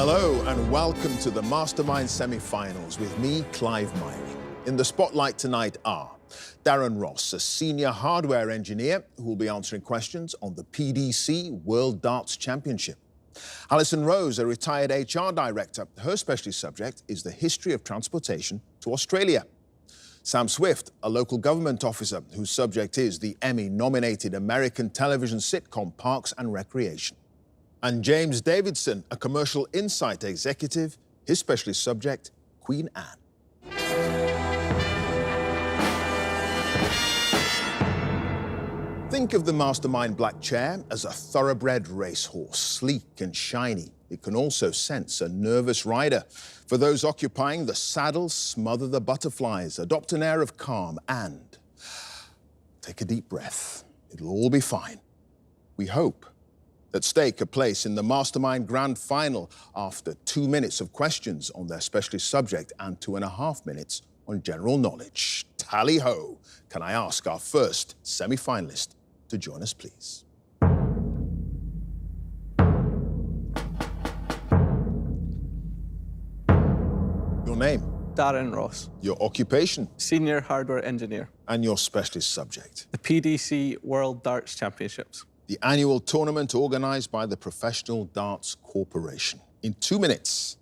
Hello and welcome to the Mastermind semi-finals with me, Clive Myrie. In the spotlight tonight are Darren Ross, a senior hardware engineer who will be answering questions on the PDC World Darts Championship. Alison Rose, a retired HR director. Her specialist subject is the history of transportation to Australia. Sam Swift, a local government officer whose subject is the Emmy-nominated American television sitcom Parks and Recreation. And James Davidson, a commercial insight executive, his specialist subject, Queen Anne. Think of the Mastermind black chair as a thoroughbred racehorse, sleek and shiny. It can also sense a nervous rider. For those occupying the saddle, smother the butterflies, adopt an air of calm, and take a deep breath. It'll all be fine. We hope. At stake, a place in the Mastermind Grand Final after 2 minutes of questions on their specialist subject and 2.5 minutes on general knowledge. Tally-ho! Can I ask our first semi-finalist to join us, please? Your name? Darren Ross. Your occupation? Senior hardware engineer. And your specialist subject? The PDC World Darts Championships. The annual tournament organised by the Professional Darts Corporation. In 2 minutes,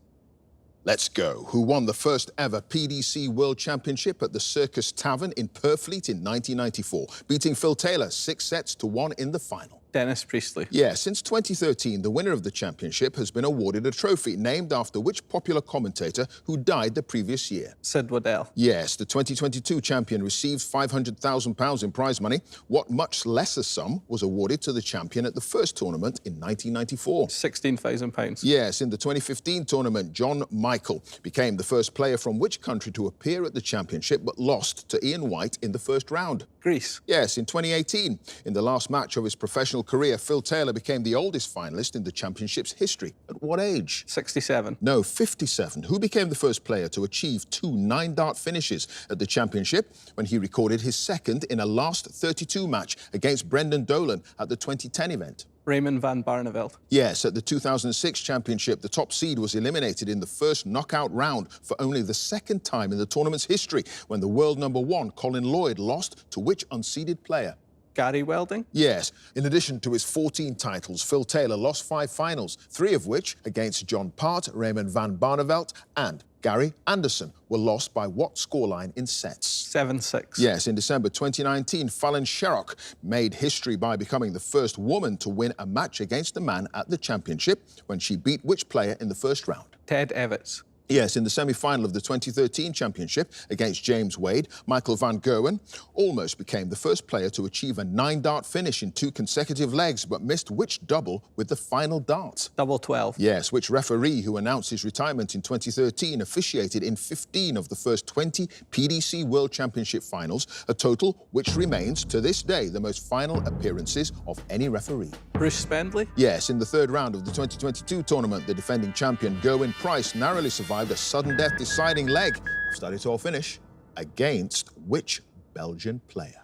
let's go. Who won the first ever PDC World Championship at the Circus Tavern in Purfleet in 1994, beating Phil Taylor 6-1 in the final? Dennis Priestley. Yeah, since 2013, the winner of the championship has been awarded a trophy named after which popular commentator who died the previous year? Sid Waddell. Yes, the 2022 champion received £500,000 in prize money. What much lesser sum was awarded to the champion at the first tournament in 1994? £16,000. Yes, in the 2015 tournament, John Michael became the first player from which country to appear at the championship but lost to Ian White in the first round? Greece. Yes, in 2018, in the last match of his professional career, Phil Taylor became the oldest finalist in the championship's history. At what age? 67. No, 57. Who became the first player to achieve 2 9-dart finishes at the championship when he recorded his second in a last 32 match against Brendan Dolan at the 2010 event? Raymond van Barneveld. Yes, at the 2006 championship, the top seed was eliminated in the first knockout round for only the second time in the tournament's history when the world #1, Colin Lloyd, lost to which unseeded player? Gary Welding. Yes. In addition to his 14 titles, Phil Taylor lost 5 finals, 3 of which against John Part, Raymond van Barneveld and Gary Anderson were lost by what scoreline in sets? 7-6. Yes, in December 2019, Fallon Sherrock made history by becoming the first woman to win a match against a man at the championship when she beat which player in the first round? Ted Evans. Yes, in the semi-final of the 2013 championship against James Wade, Michael van Gerwen almost became the first player to achieve a 9-dart finish in 2 consecutive legs, but missed which double with the final dart? Double 12. Yes, which referee who announced his retirement in 2013 officiated in 15 of the first 20 PDC World Championship finals, a total which remains to this day the most final appearances of any referee. Bruce Spendley. Yes, in the third round of the 2022 tournament, the defending champion Gerwyn Price narrowly survived a sudden death deciding leg of start-it-all finish against which Belgian player?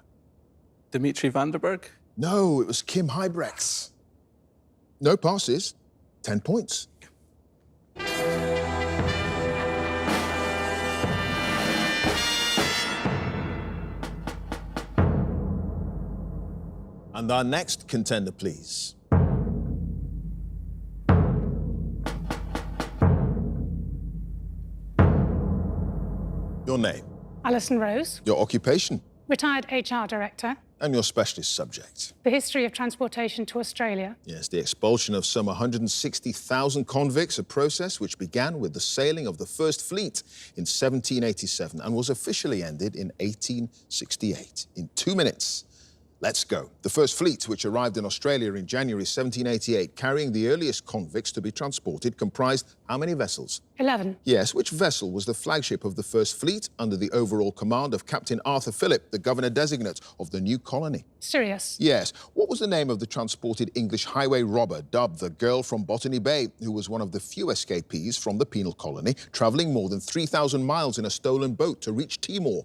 Dimitri Vandenberg. No, it was Kim Huybrechts. No passes, 10 points. And our next contender, please. Your name? Alison Rose. Your occupation? Retired HR director. And your specialist subject? The history of transportation to Australia. Yes, the expulsion of some 160,000 convicts, a process which began with the sailing of the First Fleet in 1787 and was officially ended in 1868. In 2 minutes, let's go. The First Fleet, which arrived in Australia in January 1788, carrying the earliest convicts to be transported, comprised how many vessels? 11. Yes, which vessel was the flagship of the First Fleet under the overall command of Captain Arthur Phillip, the governor-designate of the new colony? Sirius. Yes. What was the name of the transported English highway robber dubbed the Girl from Botany Bay, who was one of the few escapees from the penal colony, travelling more than 3,000 miles in a stolen boat to reach Timor?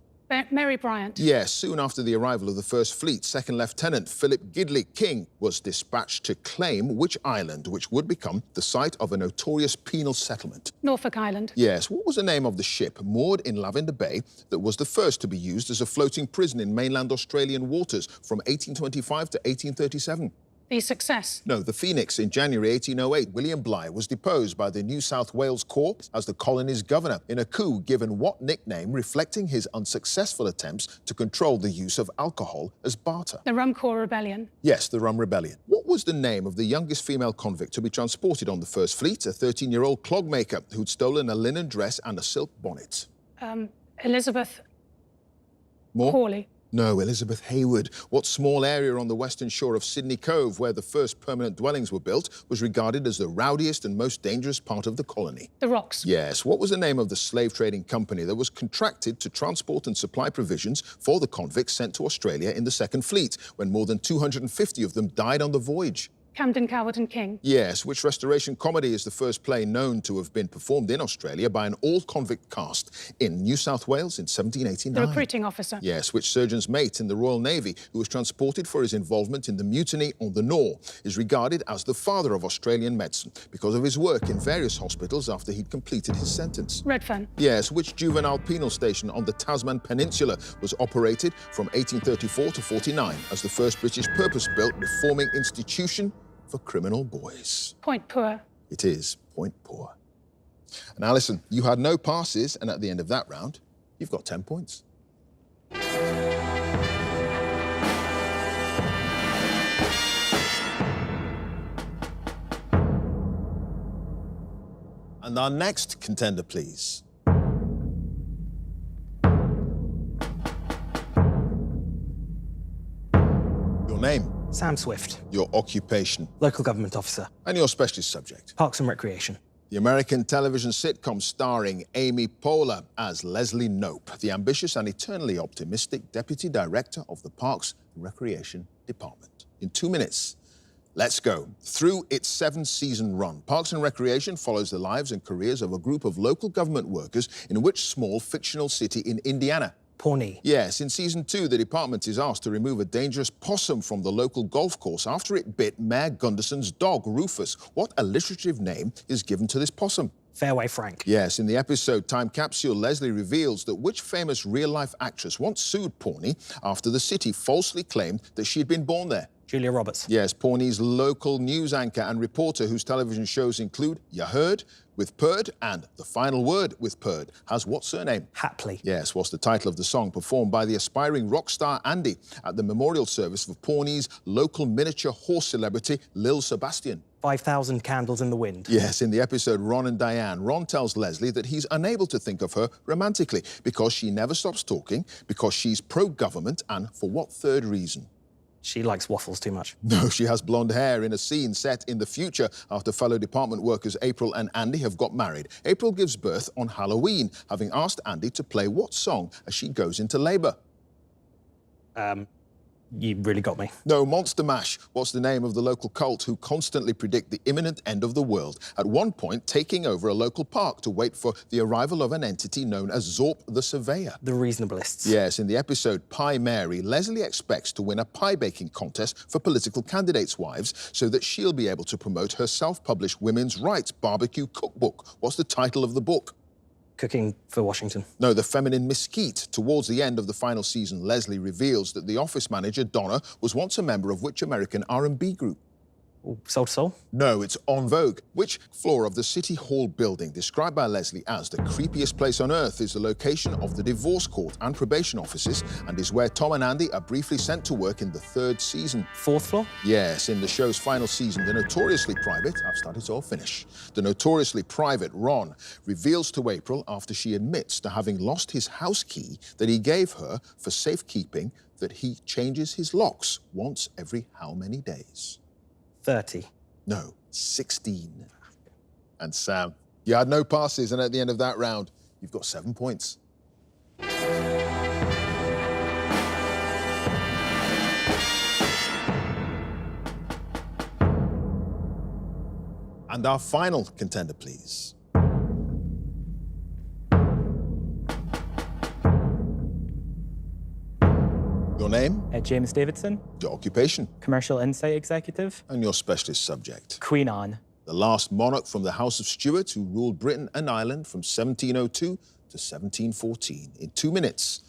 Mary Bryant. Yes, soon after the arrival of the First Fleet, Second Lieutenant Philip Gidley King was dispatched to claim which island, which would become the site of a notorious penal settlement. Norfolk Island. Yes, what was the name of the ship moored in Lavender Bay that was the first to be used as a floating prison in mainland Australian waters from 1825 to 1837? The Success. No, the Phoenix. In January 1808, William Bligh was deposed by the New South Wales court as the colony's governor in a coup given what nickname reflecting his unsuccessful attempts to control the use of alcohol as barter? The Rum Corps Rebellion. Yes, the Rum Rebellion. What was the name of the youngest female convict to be transported on the First Fleet? A 13-year-old clogmaker who'd stolen a linen dress and a silk bonnet. Elizabeth More? Hawley. No, Elizabeth Hayward. What small area on the western shore of Sydney Cove, where the first permanent dwellings were built, was regarded as the rowdiest and most dangerous part of the colony? The Rocks. Yes. What was the name of the slave trading company that was contracted to transport and supply provisions for the convicts sent to Australia in the Second Fleet, when more than 250 of them died on the voyage? Camden, Coward and King. Yes. Which restoration comedy is the first play known to have been performed in Australia by an all-convict cast in New South Wales in 1789? The Recruiting Officer. Yes. Which surgeon's mate in the Royal Navy, who was transported for his involvement in the mutiny on the Nore, is regarded as the father of Australian medicine because of his work in various hospitals after he'd completed his sentence? Redfern. Yes. Which juvenile penal station on the Tasman Peninsula was operated from 1834 to 49 as the first British purpose-built reforming institution for criminal boys? Point Poor. It is Point Poor. And Alison, you had no passes, and at the end of that round, you've got 10 points. And our next contender, please. Your name, Sam Swift, your occupation, local government officer, and your specialist subject. Parks and Recreation. The American television sitcom starring Amy Poehler as Leslie Knope, the ambitious and eternally optimistic Deputy Director of the Parks and Recreation Department. In 2 minutes, let's go. Through its 7-season run, Parks and Recreation follows the lives and careers of a group of local government workers in which small fictional city in Indiana? Pawnee. Yes, in season 2, the department is asked to remove a dangerous possum from the local golf course after it bit Mayor Gunderson's dog, Rufus. What alliterative name is given to this possum? Fairway Frank. Yes, in the episode Time Capsule, Leslie reveals that which famous real-life actress once sued Pawnee after the city falsely claimed that she'd been born there? Julia Roberts. Yes, Pawnee's local news anchor and reporter whose television shows include You Heard with Purd and The Final Word with Purd has what surname? Hapley. Yes, what's the title of the song performed by the aspiring rock star Andy at the memorial service for Pawnee's local miniature horse celebrity Lil Sebastian? 5,000 Candles in the Wind. Yes, in the episode Ron and Diane, Ron tells Leslie that he's unable to think of her romantically because she never stops talking, because she's pro-government, and for what third reason? She likes waffles too much. No, she has blonde hair in a scene set in the future after fellow department workers April and Andy have got married. April gives birth on Halloween, having asked Andy to play what song as she goes into labour? You really got me. No, Monster Mash. What's the name of the local cult who constantly predict the imminent end of the world, at one point taking over a local park to wait for the arrival of an entity known as Zorp the Surveyor? The Reasonableists. Yes, in the episode Pie Mary, Leslie expects to win a pie baking contest for political candidates' wives so that she'll be able to promote her self-published women's rights barbecue cookbook. What's the title of the book? Cooking for Washington. No, The Feminine Mesquite. Towards the end of the final season, Leslie reveals that the office manager, Donna, was once a member of which American R&B group? Ooh, Soul to Soul? No, it's En Vogue. Which floor of the City Hall building, described by Leslie as the creepiest place on earth, is the location of the divorce court and probation offices and is where Tom and Andy are briefly sent to work in the 3rd season? 4th floor? Yes, in the show's final season, the notoriously private, I've started to all finish, the notoriously private Ron reveals to April, after she admits to having lost his house key that he gave her for safekeeping, that he changes his locks once every how many days? 30. No, 16. And Sam, you had no passes, and at the end of that round, you've got 7 points. And our final contender, please. Your name, James Davidson, your occupation, Commercial Insight Executive. and your specialist subject. Queen Anne. The last monarch from the House of Stuart who ruled Britain and Ireland from 1702 to 1714. In 2 minutes,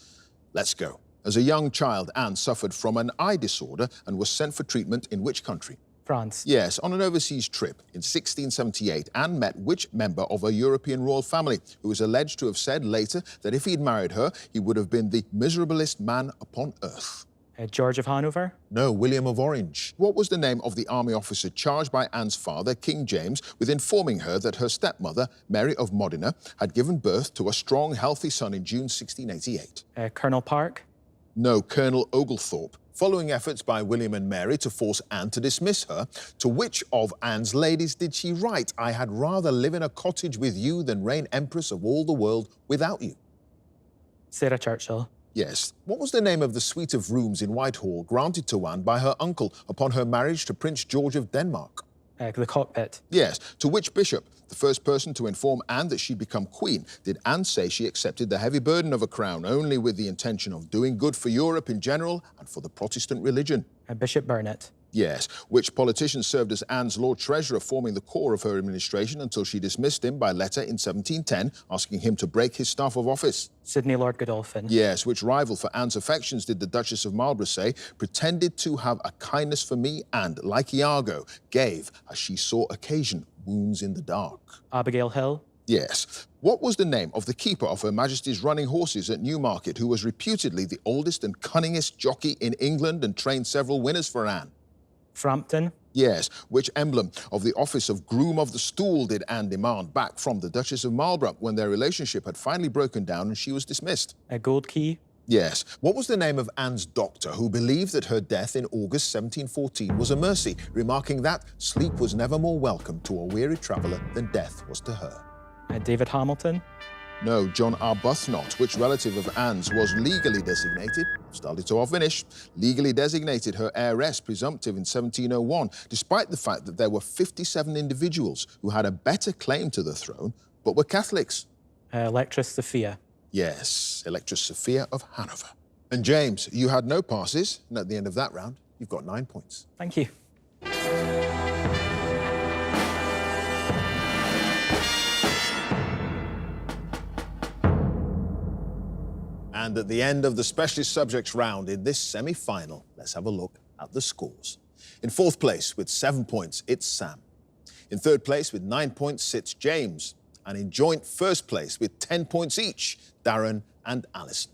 let's go. As a young child, Anne suffered from an eye disorder and was sent for treatment in which country? France. Yes, on an overseas trip in 1678, Anne met which member of a European royal family who was alleged to have said later that if he'd married her, he would have been the miserablest man upon earth? George of Hanover. No, William of Orange. What was the name of the army officer charged by Anne's father, King James, with informing her that her stepmother, Mary of Modena, had given birth to a strong, healthy son in June 1688? Colonel Park. No, Colonel Oglethorpe. Following efforts by William and Mary to force Anne to dismiss her, to which of Anne's ladies did she write, "I had rather live in a cottage with you than reign empress of all the world without you"? Sarah Churchill. Yes. What was the name of the suite of rooms in Whitehall granted to Anne by her uncle upon her marriage to Prince George of Denmark? The Cockpit. Yes. To which bishop, the first person to inform Anne that she'd become queen, did Anne say she accepted the heavy burden of a crown only with the intention of doing good for Europe in general and for the Protestant religion? Bishop Burnet. Yes. Which politician served as Anne's Lord Treasurer, forming the core of her administration until she dismissed him by letter in 1710, asking him to break his staff of office? Sidney Lord Godolphin. Yes. Which rival for Anne's affections did the Duchess of Marlborough say pretended to have a kindness for me and, like Iago, gave, as she saw occasion, wounds in the dark? Abigail Hill. Yes. What was the name of the keeper of Her Majesty's running horses at Newmarket, who was reputedly the oldest and cunningest jockey in England and trained several winners for Anne? Frampton. Yes. Which emblem of the office of Groom of the Stool did Anne demand back from the Duchess of Marlborough when their relationship had finally broken down and she was dismissed? Gold Key. Yes. What was the name of Anne's doctor who believed that her death in August 1714 was a mercy, remarking that sleep was never more welcome to a weary traveller than death was to her? David Hamilton. No, John Arbuthnot. Which relative of Anne's was legally designated, started to our finish, legally designated her heiress presumptive in 1701, despite the fact that there were 57 individuals who had a better claim to the throne, but were Catholics? Electress Sophia. Yes, Electress Sophia of Hanover. And James, you had no passes, and at the end of that round, you've got 9 points. Thank you. And at the end of the specialist subjects round in this semi-final, let's have a look at the scores. In 4th place with 7 points, it's Sam. In 3rd place with 9 points sits James. And in joint 1st place with 10 points each, Darren and Alison.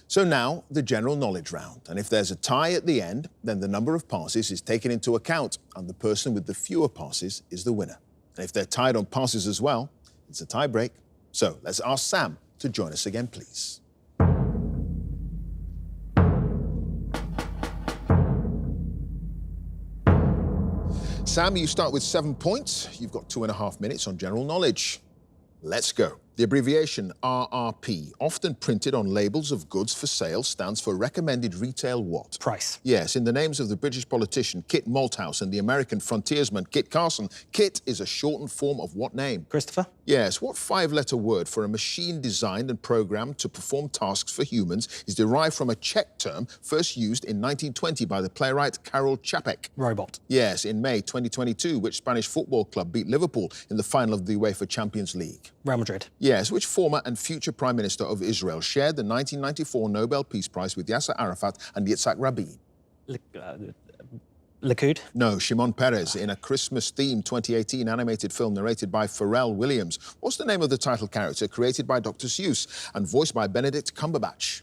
So now, the general knowledge round. And if there's a tie at the end, then the number of passes is taken into account, and the person with the fewer passes is the winner. And if they're tied on passes as well, it's a tie break. So let's ask Sam to join us again, please. Sam, you start with 7 points. You've got 2.5 minutes on general knowledge. Let's go. The abbreviation RRP, often printed on labels of goods for sale, stands for recommended retail what? Price. Yes, in the names of the British politician Kit Malthouse and the American frontiersman Kit Carson, Kit is a shortened form of what name? Christopher. Yes, what 5-letter word for a machine designed and programmed to perform tasks for humans is derived from a Czech term first used in 1920 by the playwright Karel Čapek? Robot. Yes, in May 2022, which Spanish football club beat Liverpool in the final of the UEFA Champions League? Real Madrid. Yes, which former and future Prime Minister of Israel shared the 1994 Nobel Peace Prize with Yasser Arafat and Yitzhak Rabin? Likud. No, Shimon Peres in a Christmas-themed 2018 animated film narrated by Pharrell Williams. What's the name of the title character created by Dr. Seuss and voiced by Benedict Cumberbatch?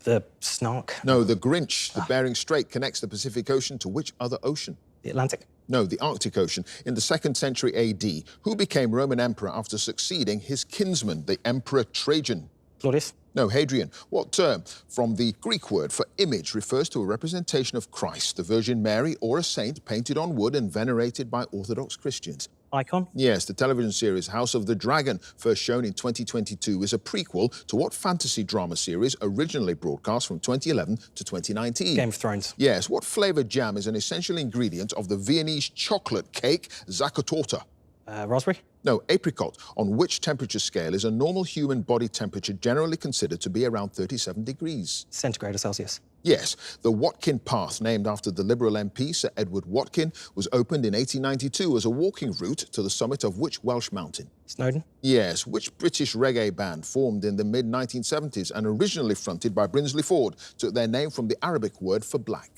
The Snark. No, the Grinch. The Bering Strait connects the Pacific Ocean to which other ocean? The Atlantic. No, the Arctic Ocean. In the 2nd century AD, who became Roman emperor after succeeding his kinsman, the Emperor Trajan? Claudius. No, Hadrian. What term from the Greek word for image refers to a representation of Christ, the Virgin Mary, or a saint painted on wood and venerated by Orthodox Christians? Icon. Yes, the television series House of the Dragon, first shown in 2022, is a prequel to what fantasy drama series originally broadcast from 2011 to 2019? Game of Thrones. Yes, what flavoured jam is an essential ingredient of the Viennese chocolate cake Zaccatorta? Raspberry? No, apricot. On which temperature scale is a normal human body temperature generally considered to be around 37 degrees? Centigrade or Celsius? Yes, the Watkin Path, named after the Liberal MP Sir Edward Watkin, was opened in 1892 as a walking route to the summit of which Welsh mountain? Snowdon? Yes, which British reggae band formed in the mid-1970s and originally fronted by Brinsley Ford took their name from the Arabic word for black?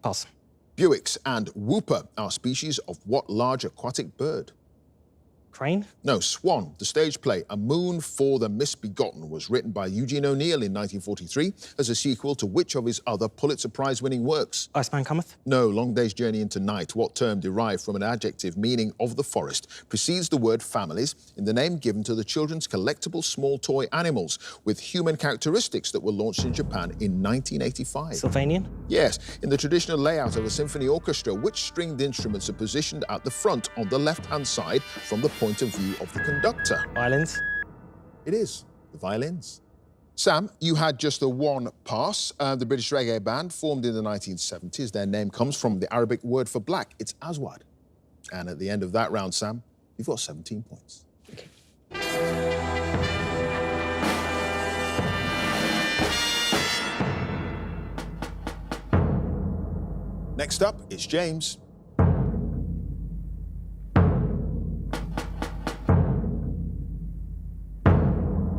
Pass. Buicks and whooper are species of what large aquatic bird? Crane? No, Swan. The stage play A Moon for the Misbegotten was written by Eugene O'Neill in 1943 as a sequel to which of his other Pulitzer Prize-winning works? Iceman Cometh? No, Long Day's Journey into Night. What term derived from an adjective meaning of the forest precedes the word families in the name given to the children's collectible small toy animals with human characteristics that were launched in Japan in 1985? Sylvanian? Yes, in the traditional layout of a symphony orchestra, which stringed instruments are positioned at the front on the left-hand side from the point of view of the conductor? Violins? It is the violins. Sam, you had just the one pass. The British reggae band formed in the 1970s. Their name comes from the Arabic word for black. It's Aswad. And at the end of that round, Sam, you've got 17 points. Next up is James.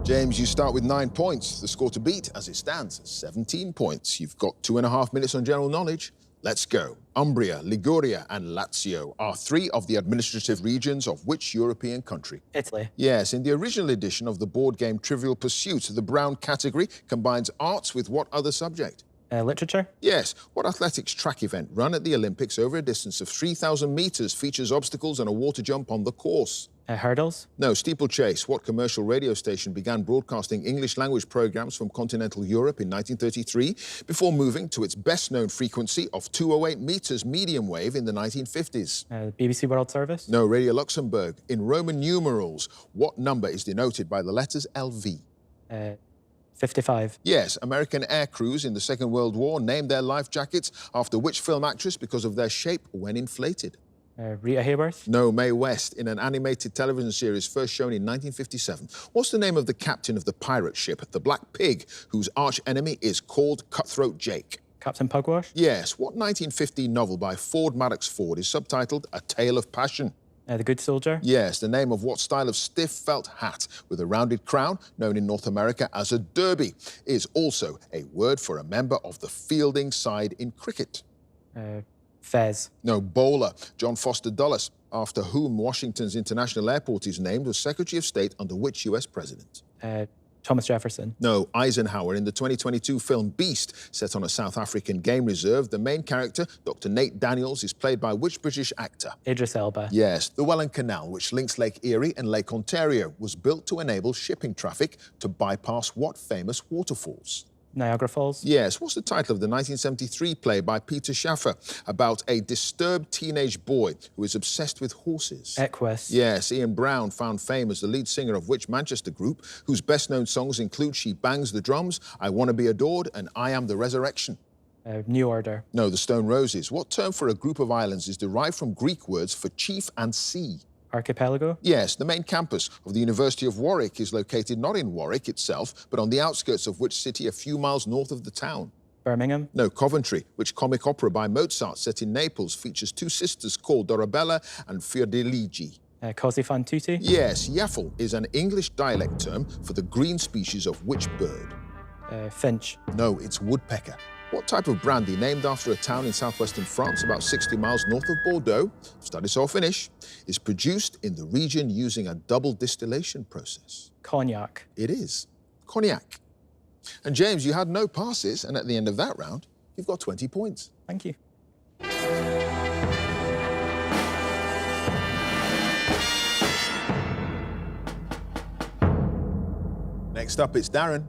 James, you start with 9 points. The score to beat, as it stands, 17 points. You've got 2.5 minutes on general knowledge. Let's go. Umbria, Liguria and Lazio are three of the administrative regions of which European country? Italy. Yes, in the original edition of the board game Trivial Pursuit, the brown category combines arts with what other subject? Literature. Yes. What athletics track event run at the Olympics over a distance of 3,000 metres features obstacles and a water jump on the course? Hurdles. No, steeplechase. What commercial radio station began broadcasting English-language programmes from continental Europe in 1933 before moving to its best-known frequency of 208 metres medium wave in the 1950s? BBC World Service. No, Radio Luxembourg. In Roman numerals, what number is denoted by the letters LV? 55. Yes, American air crews in the Second World War named their life jackets after which film actress because of their shape when inflated? Rita Hayworth. No, Mae West, in an animated television series first shown in 1957. What's the name of the captain of the pirate ship, the Black Pig, whose arch enemy is called Cutthroat Jake? Captain Pugwash. Yes, what 1950 novel by Ford Madox Ford is subtitled A Tale of Passion? The Good Soldier. Yes, the name of what style of stiff felt hat with a rounded crown, known in North America as a derby, is also a word for a member of the fielding side in cricket? Fez. No, bowler. John Foster Dulles, after whom Washington's International Airport is named, was Secretary of State under which US president? Thomas Jefferson. No, Eisenhower. In the 2022 film Beast, set on a South African game reserve, the main character, Dr. Nate Daniels, is played by which British actor? Idris Elba. Yes, the Welland Canal, which links Lake Erie and Lake Ontario, was built to enable shipping traffic to bypass what famous waterfalls? Niagara Falls. Yes, what's the title of the 1973 play by Peter Schaffer about a disturbed teenage boy who is obsessed with horses? Equus. Yes, Ian Brown found fame as the lead singer of which Manchester group, whose best-known songs include She Bangs the Drums, I Wanna Be Adored and I Am the Resurrection? New Order. No, the Stone Roses. What term for a group of islands is derived from Greek words for chief and sea? Archipelago. Yes, the main campus of the University of Warwick is located not in Warwick itself, but on the outskirts of which city a few miles north of the town? Birmingham. No, Coventry, which comic opera by Mozart set in Naples features two sisters called Dorabella and Fiordiligi? Così fan tutti. Yes, yaffle is an English dialect term for the green species of which bird? Finch. No, it's woodpecker. What type of brandy, named after a town in southwestern France about 60 miles north of Bordeaux, study so finish, is produced in the region using a double distillation process? Cognac. It is cognac. And James, you had no passes, and at the end of that round, you've got 20 points. Thank you. Next up, it's Darren.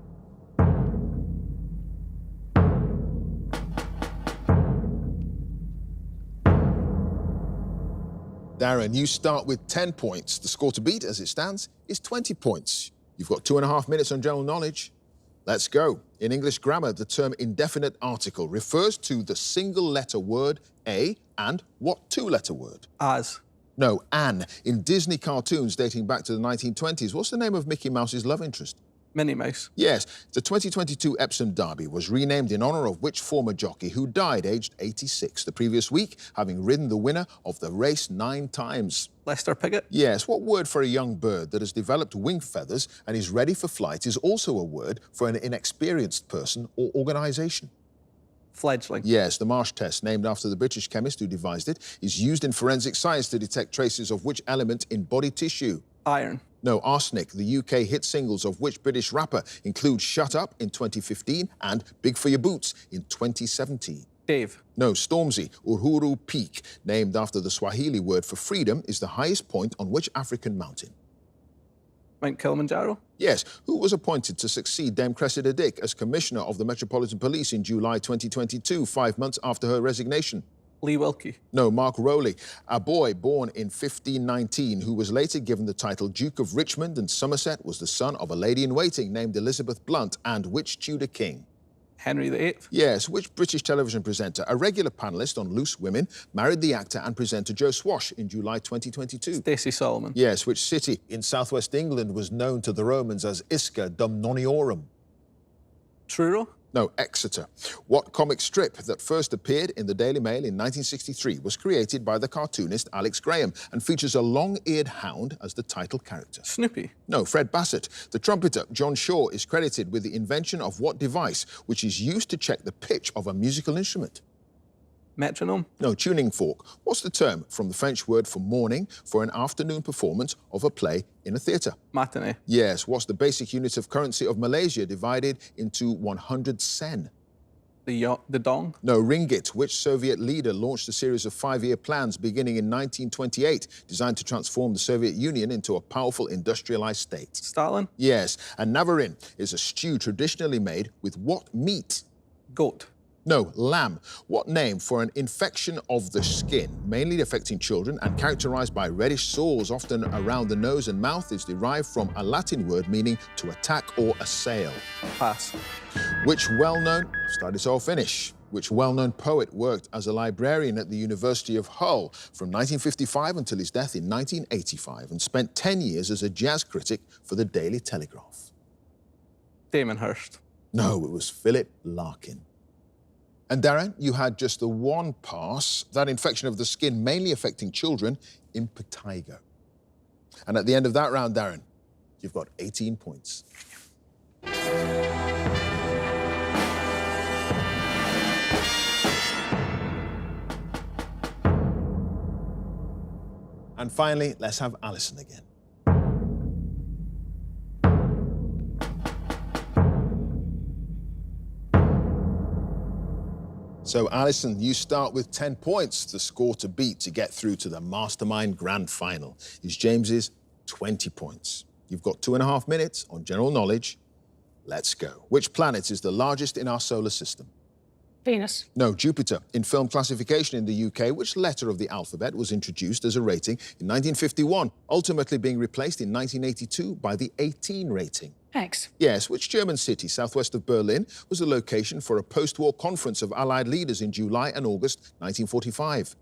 Darren, you start with 10 points. The score to beat, as it stands, is 20 points. You've got 2.5 minutes on general knowledge. Let's go. In English grammar, the term indefinite article refers to the single-letter word a and what two-letter word? As. No, Anne. In Disney cartoons dating back to the 1920s, what's the name of Mickey Mouse's love interest? Minnie Mouse. Yes, the 2022 Epsom Derby was renamed in honour of which former jockey who died aged 86 the previous week, having ridden the winner of the race 9 times. Lester Piggott. Yes, what word for a young bird that has developed wing feathers and is ready for flight is also a word for an inexperienced person or organisation? Fledgling. Yes, the Marsh test, named after the British chemist who devised it, is used in forensic science to detect traces of which element in body tissue? Iron. No, arsenic. The UK hit singles of which British rapper include Shut Up in 2015 and Big for Your Boots in 2017? Dave. No, Stormzy. Uhuru Peak, named after the Swahili word for freedom, is the highest point on which African mountain? Mount Kilimanjaro. Yes, who was appointed to succeed Dame Cressida Dick as Commissioner of the Metropolitan Police in July 2022, 5 months after her resignation? Lee Wilkie. No, Mark Rowley, a boy born in 1519 who was later given the title Duke of Richmond and Somerset, was the son of a lady-in-waiting named Elizabeth Blunt, and which Tudor king? Henry VIII. Yes, which British television presenter, a regular panellist on Loose Women, married the actor and presenter Joe Swash in July 2022? Stacey Solomon. Yes, which city in southwest England was known to the Romans as Isca dum Noniorum? Truro. No, Exeter. What comic strip that first appeared in the Daily Mail in 1963 was created by the cartoonist Alex Graham and features a long-eared hound as the title character? Snoopy. No, Fred Bassett. The trumpeter John Shaw is credited with the invention of what device which is used to check the pitch of a musical instrument? Metronome. No, tuning fork. What's the term from the French word for morning for an afternoon performance of a play in a theatre? Matinee. Yes, what's the basic unit of currency of Malaysia divided into 100 sen? The dong. No, ringgit. Which Soviet leader launched a series of 5-year plans beginning in 1928 designed to transform the Soviet Union into a powerful industrialized state? Stalin. Yes, and navarin is a stew traditionally made with what meat? Goat. No, lamb. What name for an infection of the skin, mainly affecting children and characterized by reddish sores often around the nose and mouth, is derived from a Latin word meaning to attack or assail? Pass. Which well-known, start this all finish, which well-known poet worked as a librarian at the University of Hull from 1955 until his death in 1985 and spent 10 years as a jazz critic for the Daily Telegraph? Damon Hirst. No, it was Philip Larkin. And Darren, you had just the one pass, that infection of the skin mainly affecting children, impetigo. And at the end of that round, Darren, you've got 18 points. And finally, let's have Alison again. So, Alison, you start with 10 points, the score to beat to get through to the Mastermind Grand Final. Is James's 20 points. You've got 2.5 minutes on general knowledge. Let's go. Which planet is the largest in our solar system? Venus. No, Jupiter. In film classification in the UK, which letter of the alphabet was introduced as a rating in 1951, ultimately being replaced in 1982 by the 18 rating? X. Yes, which German city, southwest of Berlin, was the location for a post-war conference of Allied leaders in July and August 1945?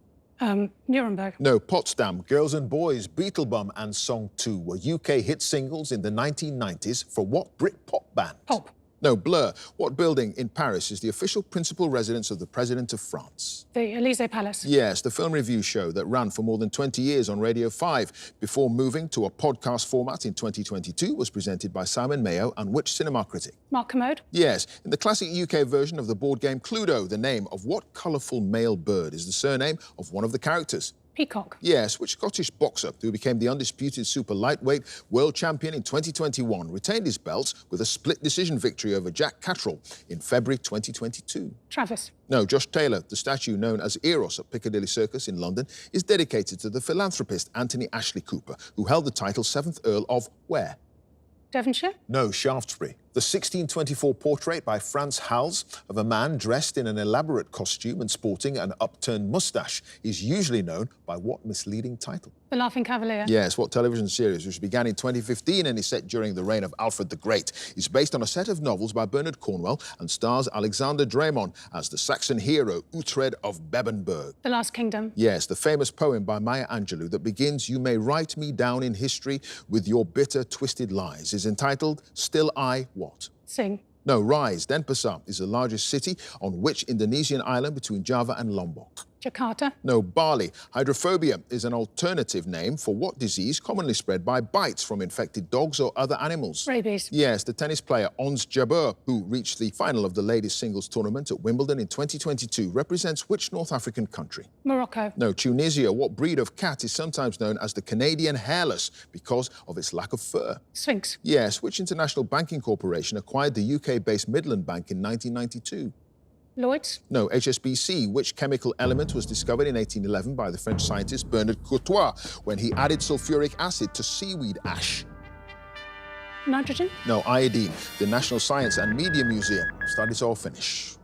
Nuremberg. No, Potsdam. Girls and Boys, Beetlebum and Song 2 were UK hit singles in the 1990s for what Britpop band? Pulp. No, Blur. What building in Paris is the official principal residence of the President of France? The Elysee Palace. Yes, the film review show that ran for more than 20 years on Radio 5 before moving to a podcast format in 2022 was presented by Simon Mayo and which cinema critic? Mark Commode. Yes, in the classic UK version of the board game Cluedo, the name of what colourful male bird is the surname of one of the characters? Peacock. Yes, which Scottish boxer, who became the undisputed super lightweight world champion in 2021, retained his belts with a split decision victory over Jack Catterall in February 2022? Travis. No, Josh Taylor. The statue known as Eros at Piccadilly Circus in London is dedicated to the philanthropist Anthony Ashley Cooper, who held the title 7th Earl of where? Devonshire. No, Shaftesbury. The 1624 portrait by Frans Hals of a man dressed in an elaborate costume and sporting an upturned moustache is usually known by what misleading title? The Laughing Cavalier. Yes, what television series, which began in 2015 and is set during the reign of Alfred the Great, is based on a set of novels by Bernard Cornwell and stars Alexander Dreymon as the Saxon hero Uhtred of Bebbanburg. The Last Kingdom. Yes, the famous poem by Maya Angelou that begins, "You may write me down in history with your bitter, twisted lies," is entitled Still I What? Sing. No, Rise. Denpasar is the largest city on which Indonesian island between Java and Lombok? Jakarta. No, Bali. Hydrophobia is an alternative name for what disease commonly spread by bites from infected dogs or other animals? Rabies. Yes, the tennis player Ons Jabeur, who reached the final of the ladies' singles tournament at Wimbledon in 2022, represents which North African country? Morocco. No, Tunisia. What breed of cat is sometimes known as the Canadian hairless because of its lack of fur? Sphinx. Yes, which international banking corporation acquired the UK-based Midland Bank in 1992? Lloyd's. No, HSBC. Which chemical element was discovered in 1811 by the French scientist Bernard Courtois when he added sulfuric acid to seaweed ash? Nitrogen. No, iodine. The National Science and Media Museum. Studies all finish.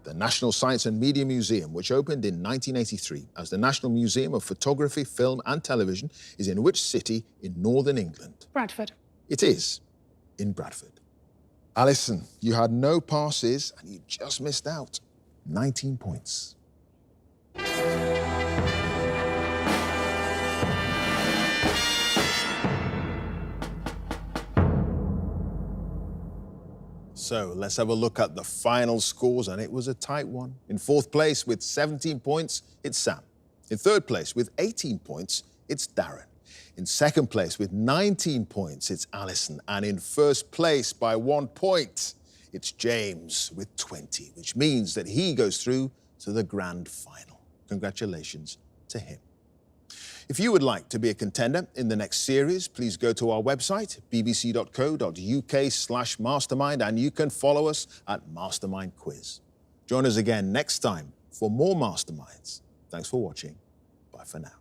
The National Science and Media Museum, which opened in 1983 as the National Museum of Photography, Film and Television, is in which city in northern England? Bradford. It is in Bradford. Alison, you had no passes and you just missed out. 19 points. So let's have a look at the final scores, and it was a tight one. In fourth place with 17 points, it's Sam. In third place with 18 points, it's Darren. In second place with 19 points, it's Alison. And in first place by 1 point, it's James with 20, which means that he goes through to the grand final. Congratulations to him. If you would like to be a contender in the next series, please go to our website, bbc.co.uk/mastermind, and you can follow us at Mastermind Quiz. Join us again next time for more Masterminds. Thanks for watching. Bye for now.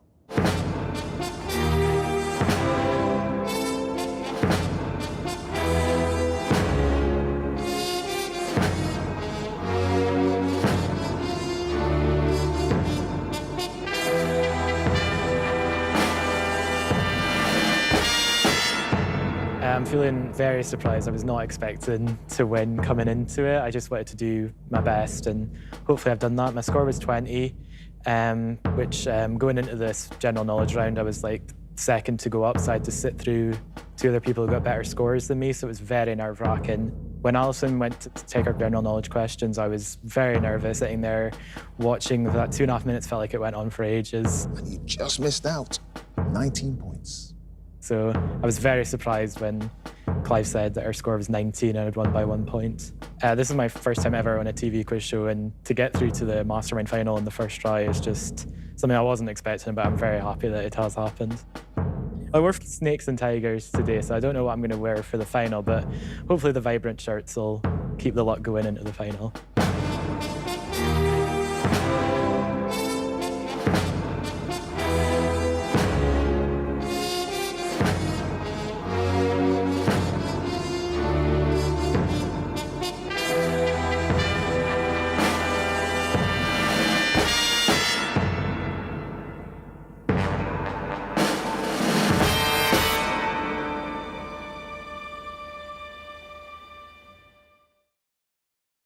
I'm feeling very surprised. I was not expecting to win coming into it. I just wanted to do my best, and hopefully I've done that. My score was 20, which going into this general knowledge round, I was like second to go up, so I had to sit through two other people who got better scores than me, so it was very nerve-wracking. When Alison went to take our general knowledge questions, I was very nervous, sitting there watching. That 2.5 minutes felt like it went on for ages. And you just missed out. 19 points. So I was very surprised when Clive said that our score was 19 and I'd won by 1 point. This is my first time ever on a TV quiz show, and to get through to the Mastermind final in the first try is just something I wasn't expecting, but I'm very happy that it has happened. I wore snakes and tigers today, so I don't know what I'm going to wear for the final, but hopefully the vibrant shirts will keep the luck going into the final.